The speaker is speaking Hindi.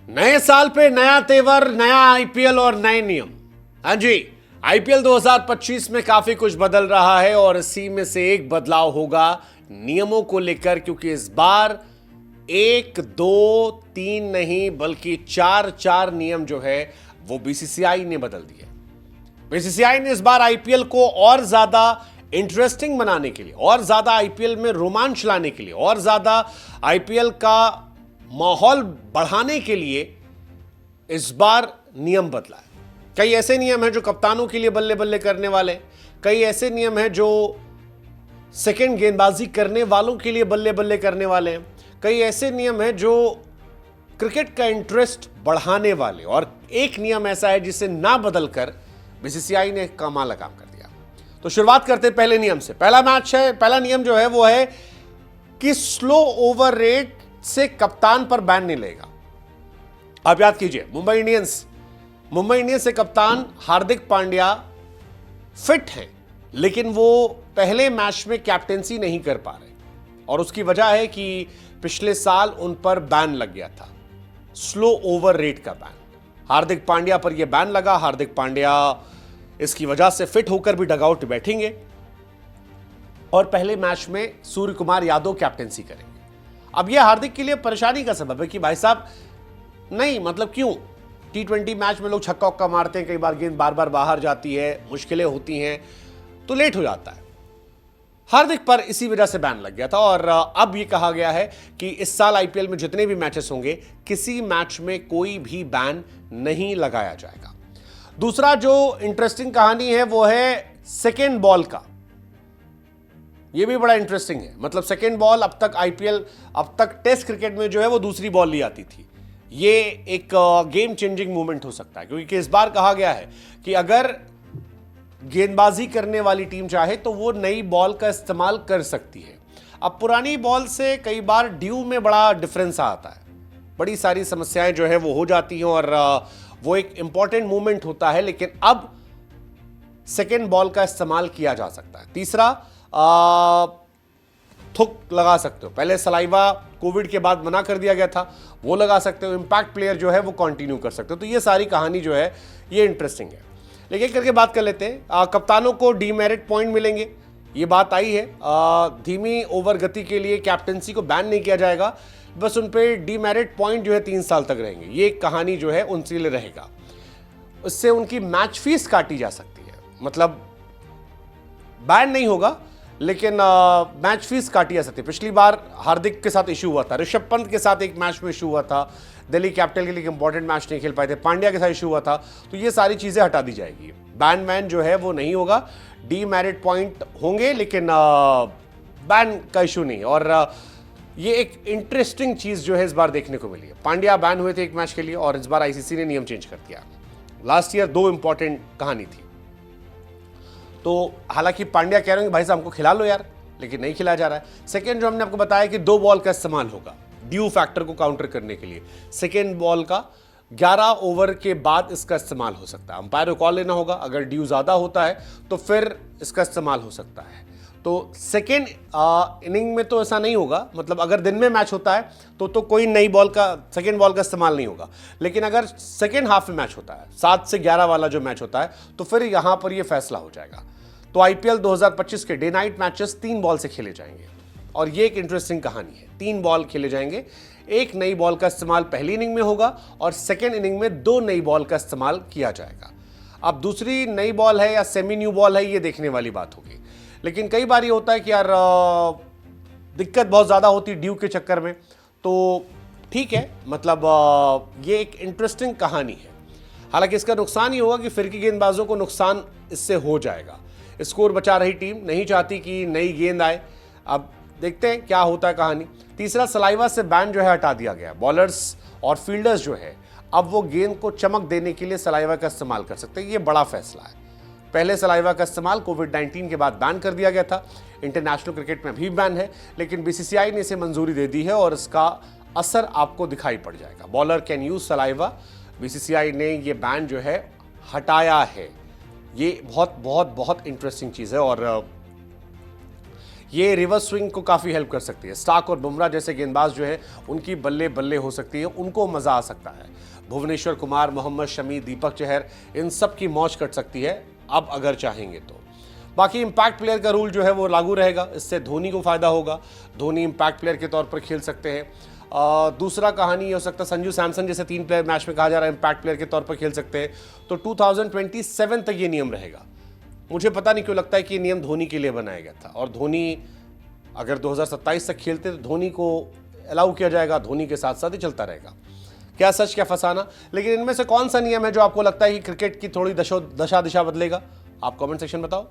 नए साल पे नया तेवर, नया आईपीएल और नए नियम। हाँ जी, आईपीएल 2025 में काफी कुछ बदल रहा है और इसी में से एक बदलाव होगा नियमों को लेकर, क्योंकि इस बार एक दो तीन नहीं बल्कि चार नियम जो है वो बीसीसीआई ने बदल दिए। बीसीसीआई ने इस बार आईपीएल को और ज्यादा इंटरेस्टिंग बनाने के लिए, और ज्यादा आईपीएल में रोमांच लाने के लिए, और ज्यादा आईपीएल का माहौल बढ़ाने के लिए इस बार नियम बदला है। कई ऐसे नियम हैं जो कप्तानों के लिए बल्ले बल्ले करने वाले हैं, कई ऐसे नियम हैं जो सेकंड गेंदबाजी करने वालों के लिए बल्ले बल्ले करने वाले हैं, कई ऐसे नियम हैं जो क्रिकेट का इंटरेस्ट बढ़ाने वाले, और एक नियम ऐसा है जिसे ना बदलकर बीसीसीआई ने कमाल काम कर दिया। तो शुरुआत करते हैं पहले नियम से। पहला नियम जो है वो है कि स्लो ओवर रेट से कप्तान पर बैन नहीं लगेगा। आप याद कीजिए, मुंबई इंडियंस से कप्तान हार्दिक पांड्या फिट हैं, लेकिन वो पहले मैच में कैप्टेंसी नहीं कर पा रहे, और उसकी वजह है कि पिछले साल उन पर बैन लग गया था, स्लो ओवर रेट का बैन। हार्दिक पांड्या पर यह बैन लगा। हार्दिक पांड्या इसकी वजह से फिट होकर भी डगआउट बैठेंगे और पहले मैच में सूर्य कुमार यादव कैप्टेंसी करेंगे। अब यह हार्दिक के लिए परेशानी का सबब है कि भाई साहब, नहीं मतलब क्यों, T20 मैच में लोग छक्का उक्का मारते हैं, कई बार गेंद बार बार बाहर जाती है, मुश्किलें होती हैं, तो लेट हो जाता है। हार्दिक पर इसी वजह से बैन लग गया था, और अब यह कहा गया है कि इस साल आईपीएल में जितने भी मैचेस होंगे, किसी मैच में कोई भी बैन नहीं लगाया जाएगा। दूसरा जो इंटरेस्टिंग कहानी है वो है सेकेंड बॉल का। यह भी बड़ा इंटरेस्टिंग है। मतलब सेकेंड बॉल अब तक टेस्ट क्रिकेट में जो है वो दूसरी बॉल ली आती थी। ये एक गेम चेंजिंग मूवमेंट हो सकता है, क्योंकि इस बार कहा गया है कि अगर गेंदबाजी करने वाली टीम चाहे तो वो नई बॉल का इस्तेमाल कर सकती है। अब पुरानी बॉल से कई बार ड्यू में बड़ा डिफरेंस आता है, बड़ी सारी समस्याएं जो है वो हो जाती हैं, और वो एक इंपॉर्टेंट मूवमेंट होता है, लेकिन अब सेकेंड बॉल का इस्तेमाल किया जा सकता है। तीसरा, थुक लगा सकते हो। पहले सलाइवा कोविड के बाद मना कर दिया गया था, वो लगा सकते हो। इंपैक्ट प्लेयर जो है वो कंटिन्यू कर सकते हो। तो ये सारी कहानी जो है ये इंटरेस्टिंग है। लेकिन एक करके बात कर लेते हैं। कप्तानों को डीमेरिट पॉइंट मिलेंगे, ये बात आई है। धीमी ओवर गति के लिए कैप्टेंसी को बैन नहीं किया जाएगा, बस उन पे डीमेरिट पॉइंट जो है 3 साल तक रहेंगे। ये कहानी जो है उनके लिए रहेगा। उससे उनकी मैच फीस काटी जा सकती है। मतलब बैन नहीं होगा, लेकिन मैच फीस काटी जा सकती है। पिछली बार हार्दिक के साथ इशू हुआ था, ऋषभ पंत के साथ एक मैच में इशू हुआ था, दिल्ली कैपिटल के लिए इंपॉर्टेंट मैच नहीं खेल पाए थे, पांड्या के साथ इशू हुआ था। तो ये सारी चीजें हटा दी जाएगी। बैन जो है वो नहीं होगा, डीमेरिट पॉइंट होंगे, लेकिन बैन का इशू नहीं। और ये एक इंटरेस्टिंग चीज जो है इस बार देखने को मिली है। पांड्या बैन हुए थे एक मैच के लिए, और इस बार आईसीसी ने नियम चेंज कर दिया। लास्ट ईयर 2 इंपॉर्टेंट कहानी थी। तो हालांकि पांड्या कह रहे हैं कि भाई साहब हमको खिला लो यार, लेकिन नहीं खिलाया जा रहा है। सेकेंड जो हमने आपको बताया कि 2 बॉल का इस्तेमाल होगा ड्यू फैक्टर को काउंटर करने के लिए। सेकेंड बॉल का 11 ओवर के बाद इसका इस्तेमाल हो सकता है। अंपायर को कॉल लेना होगा, अगर ड्यू ज्यादा होता है तो फिर इसका इस्तेमाल हो सकता है। तो सेकेंड इनिंग में तो ऐसा नहीं होगा। मतलब अगर दिन में मैच होता है तो कोई नई बॉल का, सेकेंड बॉल का इस्तेमाल नहीं होगा। लेकिन अगर सेकेंड हाफ में मैच होता है, 7 से 11 वाला जो मैच होता है, तो फिर यहां पर यह फैसला हो जाएगा। तो आईपीएल 2025 के डे नाइट मैचेस 3 बॉल से खेले जाएंगे, और ये एक इंटरेस्टिंग कहानी है। 3 बॉल खेले जाएंगे। एक नई बॉल का इस्तेमाल पहली इनिंग में होगा, और सेकेंड इनिंग में 2 नई बॉल का इस्तेमाल किया जाएगा। अब दूसरी नई बॉल है या सेमी न्यू बॉल है, ये देखने वाली बात होगी। लेकिन कई बार ये होता है कि यार दिक्कत बहुत ज़्यादा होती है ड्यू के चक्कर में, तो ठीक है। मतलब ये एक इंटरेस्टिंग कहानी है। हालांकि इसका नुकसान ये होगा कि फिरकी गेंदबाजों को नुकसान इससे हो जाएगा। स्कोर बचा रही टीम नहीं चाहती कि नई गेंद आए। अब देखते हैं क्या होता है कहानी। तीसरा, सलाइवा से बैन जो है हटा दिया गया। बॉलर्स और फील्डर्स जो है अब वो गेंद को चमक देने के लिए सलाइवा का इस्तेमाल कर सकते हैं। ये बड़ा फैसला है। पहले सलाइवा का इस्तेमाल कोविड-19 के बाद बैन कर दिया गया था। इंटरनेशनल क्रिकेट में भी बैन है, लेकिन बीसीसीआई ने इसे मंजूरी दे दी है, और इसका असर आपको दिखाई पड़ जाएगा। Bowler can use saliva. BCCI ने ये बैन जो है हटाया है। ये बहुत बहुत बहुत इंटरेस्टिंग चीज़ है, और ये रिवर्स स्विंग को काफ़ी हेल्प कर सकती है। स्टार्क और बुमराह जैसे गेंदबाज जो है उनकी बल्ले बल्ले हो सकती है, उनको मज़ा आ सकता है। भुवनेश्वर कुमार, मोहम्मद शमी, दीपक चहर, इन सब की मौज कट सकती है अब अगर चाहेंगे तो। बाकी इंपैक्ट प्लेयर का रूल जो है वो लागू रहेगा, इससे धोनी को फायदा होगा। धोनी इंपैक्ट प्लेयर के तौर पर खेल सकते हैं। दूसरा कहानी ये हो सकता है संजू सैमसन जैसे 3 प्लेयर मैच में कहा जा रहा है इंपैक्ट प्लेयर के तौर पर खेल सकते हैं, तो 2027 तक ये नियम रहेगा। मुझे पता नहीं क्यों लगता है कि ये नियम धोनी के लिए बनाया गया था, और धोनी अगर 2027 तक खेलते तो धोनी को अलाउ किया जाएगा, धोनी के साथ साथ ही चलता रहेगा। क्या सच क्या फसाना, लेकिन इनमें से कौन सा नियम है जो आपको लगता है कि क्रिकेट की थोड़ी दशा दिशा बदलेगा? आप कमेंट सेक्शन बताओ।